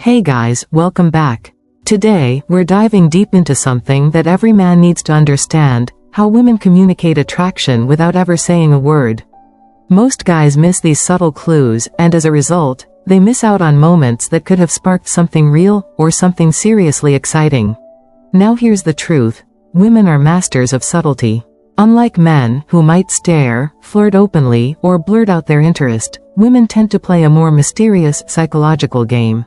Hey guys, welcome back. Today, we're diving deep into something that every man needs to understand: how women communicate attraction without ever saying a word. Most guys miss these subtle clues, and as a result, they miss out on moments that could have sparked something real, or something seriously exciting. Now here's the truth: women are masters of subtlety. Unlike men, who might stare, flirt openly, or blurt out their interest, women tend to play a more mysterious, psychological game.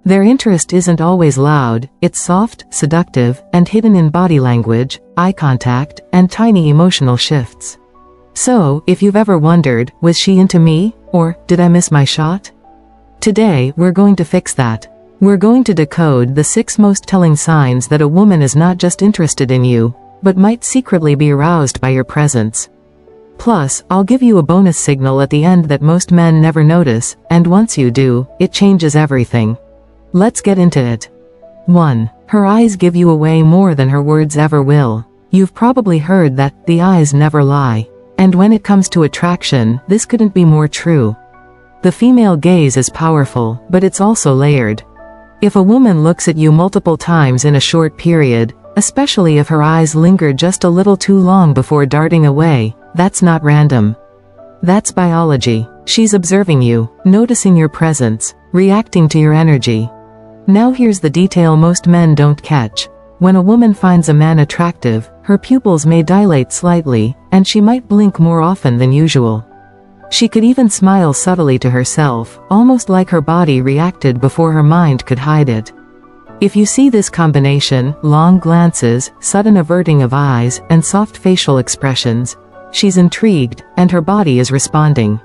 Their interest isn't always loud, it's soft, seductive, and hidden in body language, eye contact, and tiny emotional shifts. So, if you've ever wondered, was she into me, or did I miss my shot? Today, we're going to fix that. We're going to decode the 6 most telling signs that a woman is not just interested in you, but might secretly be aroused by your presence. Plus, I'll give you a bonus signal at the end that most men never notice, and once you do, it changes everything. Let's get into it. 1. Her eyes give you away more than her words ever will. You've probably heard that the eyes never lie. And when it comes to attraction, this couldn't be more true. The female gaze is powerful, but it's also layered. If a woman looks at you multiple times in a short period, especially if her eyes linger just a little too long before darting away, that's not random. That's biology. She's observing you, noticing your presence, reacting to your energy. Now here's the detail most men don't catch. When a woman finds a man attractive, her pupils may dilate slightly, and she might blink more often than usual. She could even smile subtly to herself, almost like her body reacted before her mind could hide it. If you see this combination, long glances, sudden averting of eyes, and soft facial expressions, she's intrigued, and her body is responding.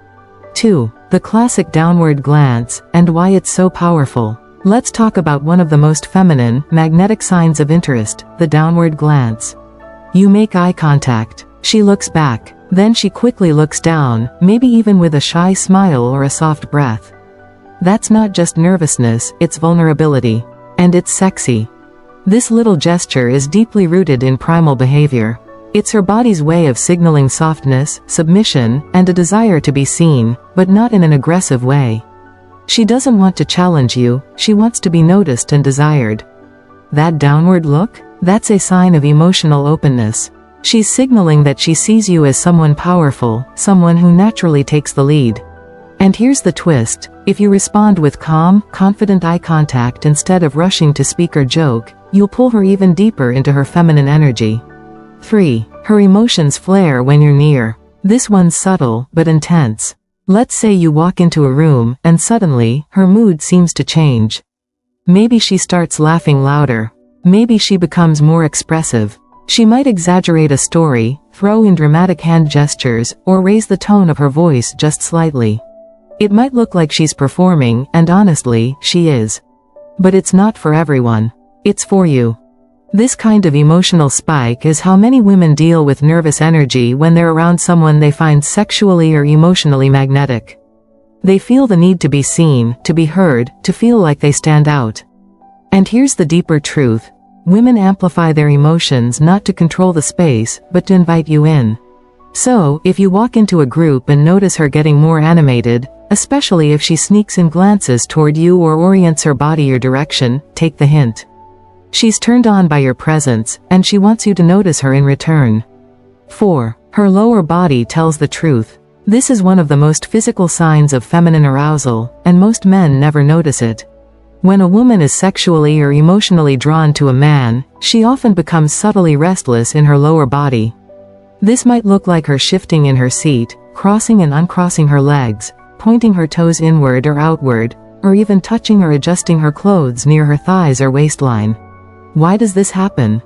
2. The classic downward glance, and why it's so powerful. Let's talk about one of the most feminine, magnetic signs of interest: the downward glance. You make eye contact. She looks back. Then she quickly looks down, maybe even with a shy smile or a soft breath. That's not just nervousness, it's vulnerability. And it's sexy. This little gesture is deeply rooted in primal behavior. It's her body's way of signaling softness, submission, and a desire to be seen, but not in an aggressive way. She doesn't want to challenge you, she wants to be noticed and desired. That downward look? That's a sign of emotional openness. She's signaling that she sees you as someone powerful, someone who naturally takes the lead. And here's the twist: if you respond with calm, confident eye contact instead of rushing to speak or joke, you'll pull her even deeper into her feminine energy. 3. Her emotions flare when you're near. This one's subtle, but intense. Let's say you walk into a room, and suddenly, her mood seems to change. Maybe she starts laughing louder. Maybe she becomes more expressive. She might exaggerate a story, throw in dramatic hand gestures, or raise the tone of her voice just slightly. It might look like she's performing, and honestly, she is. But it's not for everyone. It's for you. This kind of emotional spike is how many women deal with nervous energy when they're around someone they find sexually or emotionally magnetic. They feel the need to be seen, to be heard, to feel like they stand out. And here's the deeper truth: women amplify their emotions not to control the space, but to invite you in. So, if you walk into a group and notice her getting more animated, especially if she sneaks in glances toward you or orients her body your direction, take the hint. She's turned on by your presence, and she wants you to notice her in return. 4. Her lower body tells the truth. This is one of the most physical signs of feminine arousal, and most men never notice it. When a woman is sexually or emotionally drawn to a man, she often becomes subtly restless in her lower body. This might look like her shifting in her seat, crossing and uncrossing her legs, pointing her toes inward or outward, or even touching or adjusting her clothes near her thighs or waistline. Why does this happen?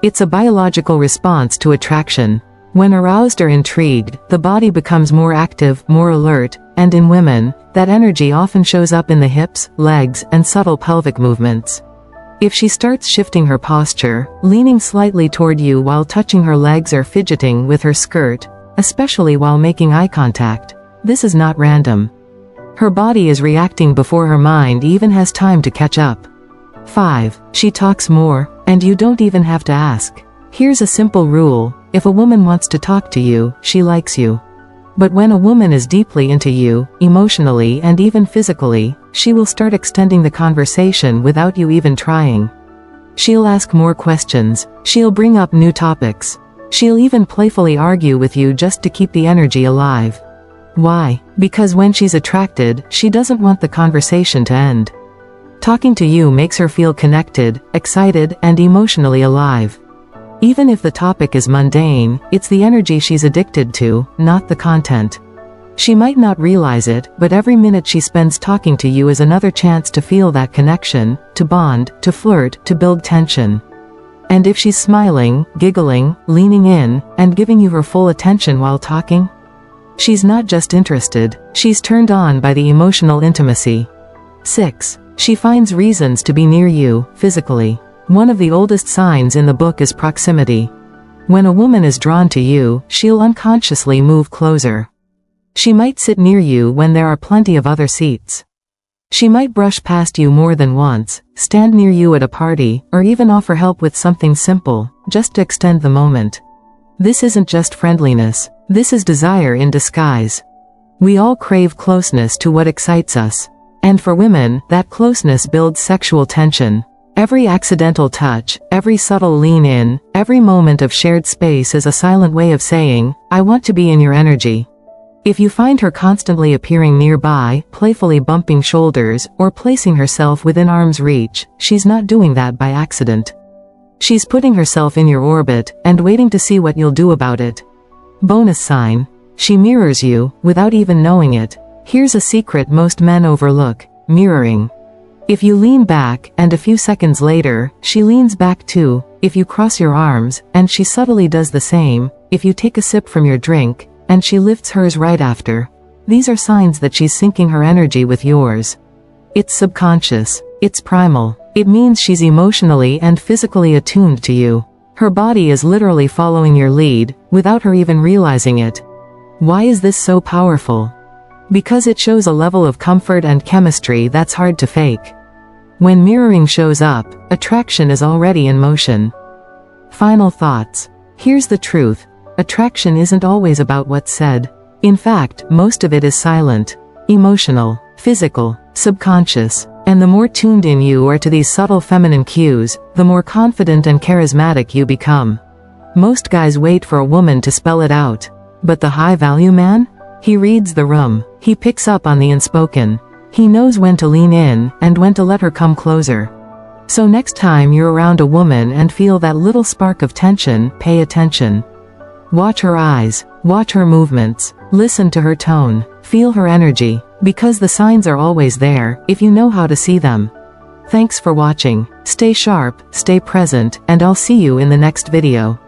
It's a biological response to attraction. When aroused or intrigued, the body becomes more active, more alert, and in women, that energy often shows up in the hips, legs, and subtle pelvic movements. If she starts shifting her posture, leaning slightly toward you while touching her legs or fidgeting with her skirt, especially while making eye contact, this is not random. Her body is reacting before her mind even has time to catch up. 5. She talks more, and you don't even have to ask. Here's a simple rule: if a woman wants to talk to you, she likes you. But when a woman is deeply into you, emotionally and even physically, she will start extending the conversation without you even trying. She'll ask more questions. She'll bring up new topics. She'll even playfully argue with you just to keep the energy alive. Why? Because when she's attracted, she doesn't want the conversation to end. Talking to you makes her feel connected, excited, and emotionally alive. Even if the topic is mundane, it's the energy she's addicted to, not the content. She might not realize it, but every minute she spends talking to you is another chance to feel that connection, to bond, to flirt, to build tension. And if she's smiling, giggling, leaning in, and giving you her full attention while talking, she's not just interested, she's turned on by the emotional intimacy. 6. She finds reasons to be near you, physically. One of the oldest signs in the book is proximity. When a woman is drawn to you, she'll unconsciously move closer. She might sit near you when there are plenty of other seats. She might brush past you more than once, stand near you at a party, or even offer help with something simple, just to extend the moment. This isn't just friendliness, this is desire in disguise. We all crave closeness to what excites us. And for women, that closeness builds sexual tension. Every accidental touch, every subtle lean in, every moment of shared space is a silent way of saying, I want to be in your energy. If you find her constantly appearing nearby, playfully bumping shoulders, or placing herself within arm's reach, she's not doing that by accident. She's putting herself in your orbit, and waiting to see what you'll do about it. Bonus sign. She mirrors you, without even knowing it. Here's a secret most men overlook: mirroring. If you lean back, and a few seconds later, she leans back too. If you cross your arms, and she subtly does the same. If you take a sip from your drink, and she lifts hers right after. These are signs that she's syncing her energy with yours. It's subconscious. It's primal. It means she's emotionally and physically attuned to you. Her body is literally following your lead, without her even realizing it. Why is this so powerful? Because it shows a level of comfort and chemistry that's hard to fake. When mirroring shows up, attraction is already in motion. Final thoughts. Here's the truth. Attraction isn't always about what's said. In fact, most of it is silent, emotional, physical, subconscious. And the more tuned in you are to these subtle feminine cues, the more confident and charismatic you become. Most guys wait for a woman to spell it out. But the high-value man? He reads the room. He picks up on the unspoken. He knows when to lean in, and when to let her come closer. So next time you're around a woman and feel that little spark of tension, pay attention. Watch her eyes. Watch her movements. Listen to her tone. Feel her energy. Because the signs are always there, if you know how to see them. Thanks for watching. Stay sharp, stay present, and I'll see you in the next video.